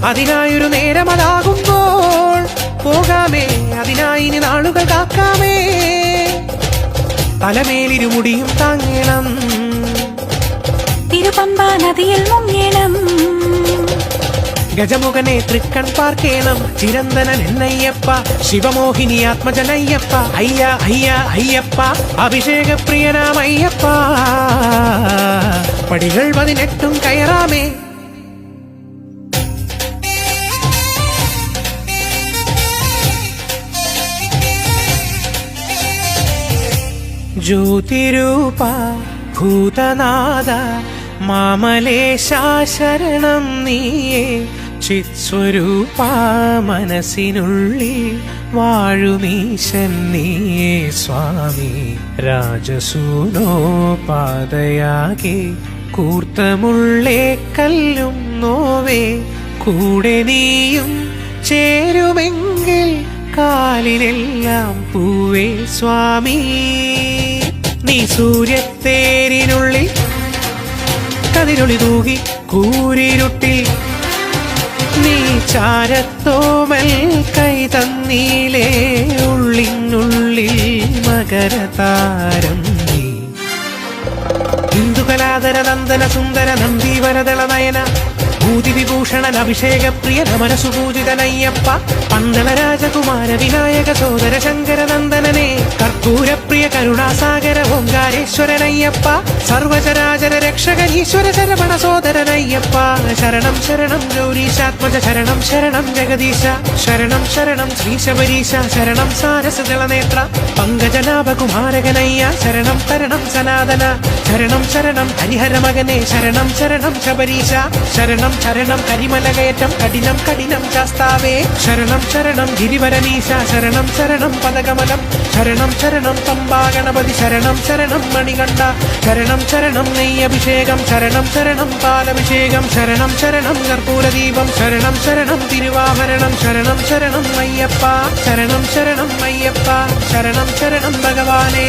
അതിനായൊരു നേരം അതാകുമ്പോൾ പോകാമേ, അതിനായി ഇനി നാളുകൾ കാക്കാമേ. തലമേലിരുമുടിയും താങ്ങണം, തിരുപമ്പ നദിയിൽ മുങ്ങണം. ഗജമുഖനെ തൃക്കൺ പാർക്കേണം, ചിരന്തനൻ എന്നയ്യപ്പ, ശിവമോഹിനി ആത്മജനയ്യപ്പ. അയ്യ അയ്യ അയ്യപ്പ, അഭിഷേക പ്രിയനാം അയ്യപ്പ. പടികൾ 18 കയറാമേ. ജ്യോതിരൂപ ഭൂതനാഥ മാമലേശാ ശരണം നീയേ. ചിത്സ്വരൂപ മനസ്സിനുള്ളിൽ വാഴുമീശൻ നീയേ സ്വാമി. രാജസൂനോ പാതയാകെ കൂർത്തമുള്ളേ കല്ലും നോവേ. കൂടെ നീയും ചേരുമെങ്കിൽ കാലിലെല്ലാം പൂവേ സ്വാമി. നീ സൂര്യത്തേരിനുള്ളിൽ കതിരൊളി തൂകി കൂരിരുട്ടിൽ നീ ചാരത്തോമൽ കൈ തന്നീലേ. ഉള്ളിനുള്ളിൽ മകരതാരം നീ. ഹിന്ദുകലാധര നന്ദന സുന്ദര നന്ദീവരദള നയന ഭൂതി വിഭൂഷണൻ അഭിഷേക പ്രിയന മനസുപൂജിതനയ്യപ്പ. പന്തള രാജകുമാര വിനായക സോദര ശങ്കര നന്ദനനെ കർപ്പൂരപ്രിയ കരുണാസാഗര ഓംകാരേശ്വരനയ്യപ്പ. സർവചരാചര രക്ഷകനീശ്വര ശരവണ സോദരനയ്യപ്പ. ശരണം ശരണം ഗൗരീശാത്മജ ശരണം ശരണം ജഗദീശ. ശരണം ശരണം ശ്രീശബരീശ ശരണം സാരസജലനേത്ര. പങ്കജനാഭകുമാരകനയ്യ ശരണം തരണം സനാതന. ശരണം ശരണം ഹരിഹരമകനെ ശരണം ശരണം ശബരീശ. ശരണം ശരണം കരിമലകയറ്റം കഠിനം കഠിനം ശാസ്താവേ. ശരണം ശരണം ഗിരിവരനീശ ശരണം ശരണം പദകമലം. ശരണം ശരണം പമ്പാ ഗണപതി ശരണം ശരണം മണികണ്ഠ. ശരണം ശരണം നെയ്യഭിഷേകം ശരണം ശരണം പാലഭിഷേകം. ശരണം ശരണം കർപ്പൂരദീപം ശരണം ശരണം തിരുവാഭരണം. ശരണം ശരണം അയ്യപ്പ ശരണം ശരണം അയ്യപ്പ ശരണം ശരണം ഭഗവാനേ.